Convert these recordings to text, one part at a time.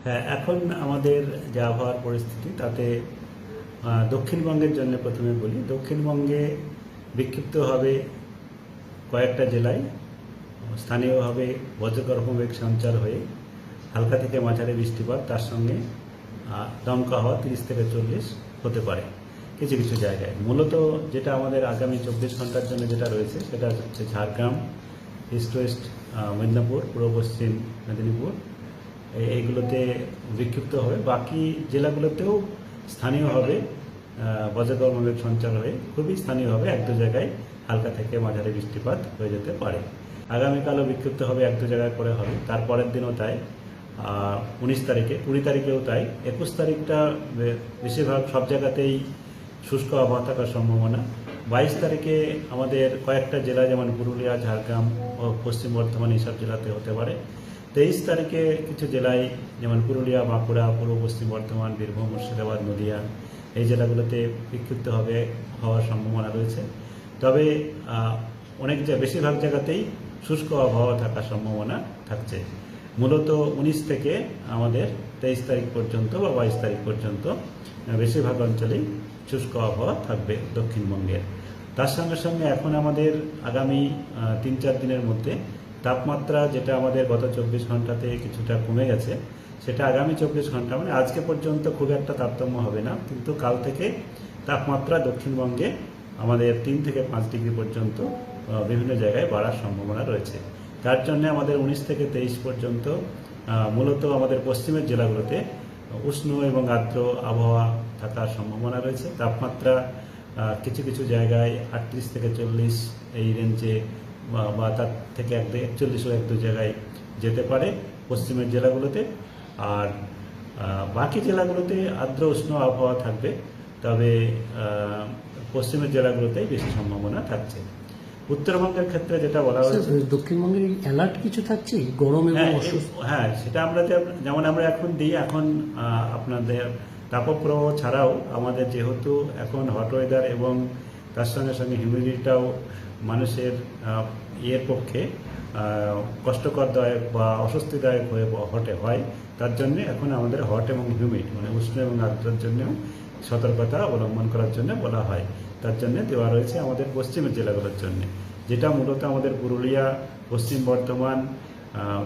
হ্যাঁ, এখন আমাদের যে আবহাওয়ার পরিস্থিতি তাতে দক্ষিণবঙ্গের জন্য প্রথমে বলি। দক্ষিণবঙ্গে বিক্ষিপ্তভাবে কয়েকটা জেলায় স্থানীয়ভাবে বজ্রগর্ভ মেঘ সঞ্চার হয়ে হালকা থেকে মাঝারি বৃষ্টিপাত, তার সঙ্গে দমকা হওয়া 30 থেকে 40 হতে পারে কিছু কিছু জায়গায়। মূলত যেটা আমাদের আগামী 24 ঘন্টার জন্য যেটা রয়েছে সেটা হচ্ছে ঝাড়গ্রাম, ইস্ট ওয়েস্ট মেদিনীপুর, পূর্ব পশ্চিম মেদিনীপুর, এইগুলোতে বিক্ষিপ্ত হবে। বাকি জেলাগুলোতেও স্থানীয়ভাবে বজ্রগর্ভ মেঘ সঞ্চার হয়ে খুবই স্থানীয়ভাবে এক দু জায়গায় হালকা থেকে মাঝারি বৃষ্টিপাত হয়ে যেতে পারে। আগামীকালও বিক্ষিপ্ত হবে, এক দু জায়গায় করে হবে, তারপরের দিনও তাই। 19 তারিখে, 20 তারিখেও তাই। 21 তারিখটা বেশিরভাগ সব জায়গাতেই শুষ্ক আবহাওয়া থাকার সম্ভাবনা। 22 তারিখে আমাদের কয়েকটা জেলা যেমন পুরুলিয়া, ঝাড়গ্রাম ও পশ্চিম বর্ধমান এইসব জেলাতে হতে পারে। 23 তারিখে কিছু জেলায় যেমন পুরুলিয়া, বাঁকুড়া, পূর্ব পশ্চিম বর্ধমান, বীরভূম, মুর্শিদাবাদ, নদিয়া এই জেলাগুলোতে বিক্ষিপ্ত হওয়ার সম্ভাবনা রয়েছে। তবে বেশিরভাগ জায়গাতেই শুষ্ক আবহাওয়া থাকার সম্ভাবনা থাকছে। মূলত 19 থেকে আমাদের 23 তারিখ পর্যন্ত বা 22 তারিখ পর্যন্ত বেশিরভাগ অঞ্চলেই শুষ্ক আবহাওয়া থাকবে দক্ষিণবঙ্গের। তার সঙ্গে সঙ্গে এখন আমাদের আগামী 3-4 দিনের মধ্যে তাপমাত্রা, যেটা আমাদের গত 24 ঘন্টাতে কিছুটা কমে গেছে, সেটা আগামী 24 ঘন্টা মানে আজকে পর্যন্ত খুব একটা তারতম্য হবে না, কিন্তু কাল থেকে তাপমাত্রা দক্ষিণবঙ্গে আমাদের 3 থেকে 5 ডিগ্রি পর্যন্ত বিভিন্ন জায়গায় বাড়ার সম্ভাবনা রয়েছে। তার জন্য আমাদের 19 থেকে 23 পর্যন্ত মূলত আমাদের পশ্চিমের জেলাগুলোতে উষ্ণ এবং আর্দ্র আবহাওয়া থাকার সম্ভাবনা রয়েছে। তাপমাত্রা কিছু কিছু জায়গায় 38 থেকে 40 এই রেঞ্জে বা তার থেকে 41ও এক দু জায়গায় যেতে পারে পশ্চিমের জেলাগুলোতে। আর বাকি জেলাগুলোতে আর্দ্র উষ্ণ আবহাওয়া থাকবে, তবে পশ্চিমের জেলাগুলোতেই বেশি সম্ভাবনা থাকছে। উত্তরবঙ্গের ক্ষেত্রে যেটা বলা হয়েছে, দক্ষিণবঙ্গের অ্যালার্ট কিছু থাকছে গরম এবং হ্যাঁ, সেটা আমরা যেমন আমরা এখন দিই। এখন আপনাদের তাপপ্রবাহ ছাড়াও আমাদের যেহেতু এখন হট ওয়েদার এবং তার সঙ্গে সঙ্গে হিউমিডিটিটাও মানুষের ইয়ের পক্ষে কষ্টকরদায়ক বা অস্বস্তিদায়ক হয়, তার জন্য এখন আমাদের হট এবং হিউমিড মানে উষ্ণ এবং আর্দ্রার জন্যও সতর্কতা অবলম্বন করার জন্য বলা হয়। তার জন্য দেওয়া রয়েছে আমাদের পশ্চিমের জেলাগুলোর জন্য, যেটা মূলত আমাদের পুরুলিয়া, পশ্চিম বর্ধমান,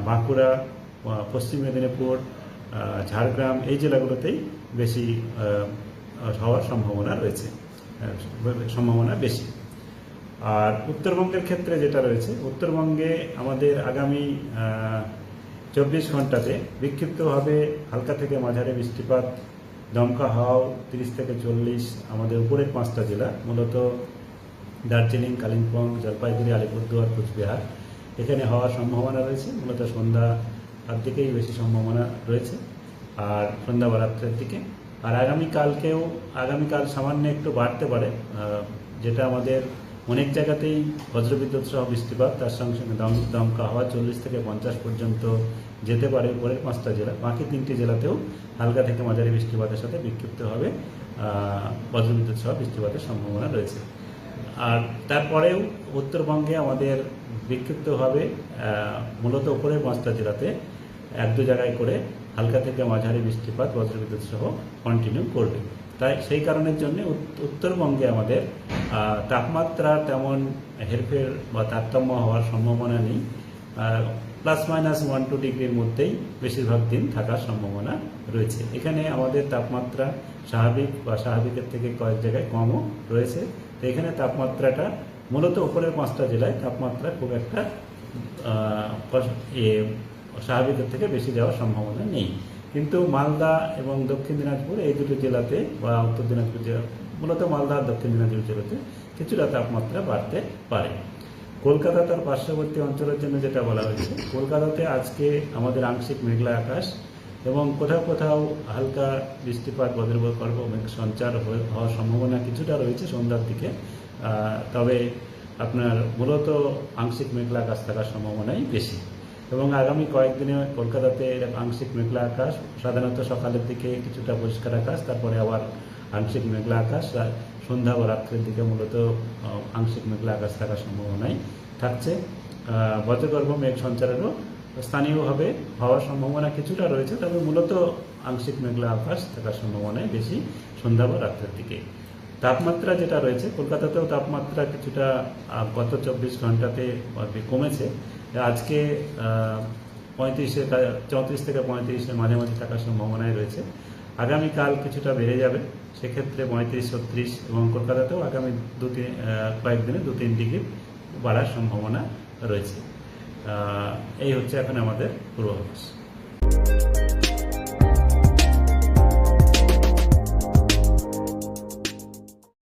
বাঁকুড়া, পশ্চিম মেদিনীপুর, ঝাড়গ্রাম এই জেলাগুলোতেই বেশি হওয়ার সম্ভাবনা বেশি। আর উত্তরবঙ্গের ক্ষেত্রে যেটা রয়েছে, উত্তরবঙ্গে আমাদের আগামী 24 ঘন্টাতে বিক্ষিপ্তভাবে হালকা থেকে মাঝারি বৃষ্টিপাত, দমকা হাওয়া 30 থেকে 40 আমাদের উপরের 5টা জেলা মূলত দার্জিলিং, কালিম্পং, জলপাইগুড়ি, আলিপুরদুয়ার, কোচবিহার এখানে হওয়ার সম্ভাবনা রয়েছে। মূলত সন্ধ্যার দিকেই বেশি সম্ভাবনা রয়েছে, আর সন্ধ্যা বা রাত্রের দিকে। আর আগামীকাল সামান্য একটু বাড়তে পারে, যেটা আমাদের অনেক জায়গাতেই বজ্রবিদ্যুৎ সহ বৃষ্টিপাত, তার সঙ্গে সঙ্গে দমকা হওয়া 40 থেকে 50 পর্যন্ত যেতে পারে উপরের 5টা জেলা। বাকি 3টি জেলাতেও হালকা থেকে মাঝারি বৃষ্টিপাতের সাথে বিক্ষিপ্তভাবে বজ্রবিদ্যুৎ সহ বৃষ্টিপাতের সম্ভাবনা রয়েছে। আর তারপরেও উত্তরবঙ্গে আমাদের বিক্ষিপ্তভাবে মূলত উপরের 5টা জেলাতে এক দু জায়গায় করে হালকা থেকে মাঝারি বৃষ্টিপাত বজ্রবিদ্যুৎ সহ কন্টিনিউ করবে। তাই সেই কারণের জন্য উত্তরবঙ্গে আমাদের তাপমাত্রা তেমন হেরফের বা তারতম্য হওয়ার সম্ভাবনা নেই। ±1-2 ডিগ্রির মধ্যেই বেশিরভাগ দিন থাকার সম্ভাবনা রয়েছে। এখানে আমাদের তাপমাত্রা স্বাভাবিকের থেকে কয়েক জায়গায় কমও রয়েছে। তো এখানে তাপমাত্রাটা মূলত উপরের 5টা জেলায় তাপমাত্রা খুব একটা স্বাভাবিকের থেকে বেশি যাওয়ার সম্ভাবনা নেই। কিন্তু মালদা এবং দক্ষিণ দিনাজপুর এই দুটো জেলাতে বা উত্তর দিনাজপুর জেলা, মূলত মালদা আর দক্ষিণ দিনাজপুর জেলাতে কিছুটা তাপমাত্রা বাড়তে পারে। কলকাতা তার পার্শ্ববর্তী অঞ্চলের জন্য যেটা বলা হয়েছে, কলকাতাতে আজকে আমাদের আংশিক মেঘলা আকাশ এবং কোথাও কোথাও হালকা বৃষ্টিপাত, বজ্রগর্ভ মেঘ সঞ্চার হওয়ার সম্ভাবনা কিছুটা রয়েছে সন্ধ্যার দিকে। তবে আপনার মূলত আংশিক মেঘলা আকাশ থাকার সম্ভাবনাই বেশি। এবং আগামী কয়েকদিনে কলকাতাতে আংশিক মেঘলা আকাশ, সাধারণত সকালের দিকে কিছুটা পরিষ্কার আকাশ, তারপরে আবার আংশিক মেঘলা আকাশ, সন্ধ্যা বা রাত্রের দিকে মূলত আংশিক মেঘলা আকাশ থাকার সম্ভাবনাই থাকছে। বজ্রগর্ভ মেঘ সঞ্চারেরও স্থানীয়ভাবে হওয়ার সম্ভাবনা কিছুটা রয়েছে, তবে মূলত আংশিক মেঘলা আকাশ থাকার সম্ভাবনাই বেশি সন্ধ্যা বা রাত্রের দিকে। তাপমাত্রা যেটা রয়েছে, কলকাতাতেও তাপমাত্রা কিছুটা গত 24 ঘন্টাতে কমেছে। আজকে 34 থেকে 35-এর মাঝামাঝি থাকার সম্ভাবনায় রয়েছে। আগামীকাল কিছুটা বেড়ে যাবে, সেক্ষেত্রে 35-36, এবং কলকাতাতেও আগামী কয়েকদিনে 2-3 ডিগ্রি বাড়ার সম্ভাবনা রয়েছে। এই হচ্ছে এখন আমাদের পূর্বাভাস।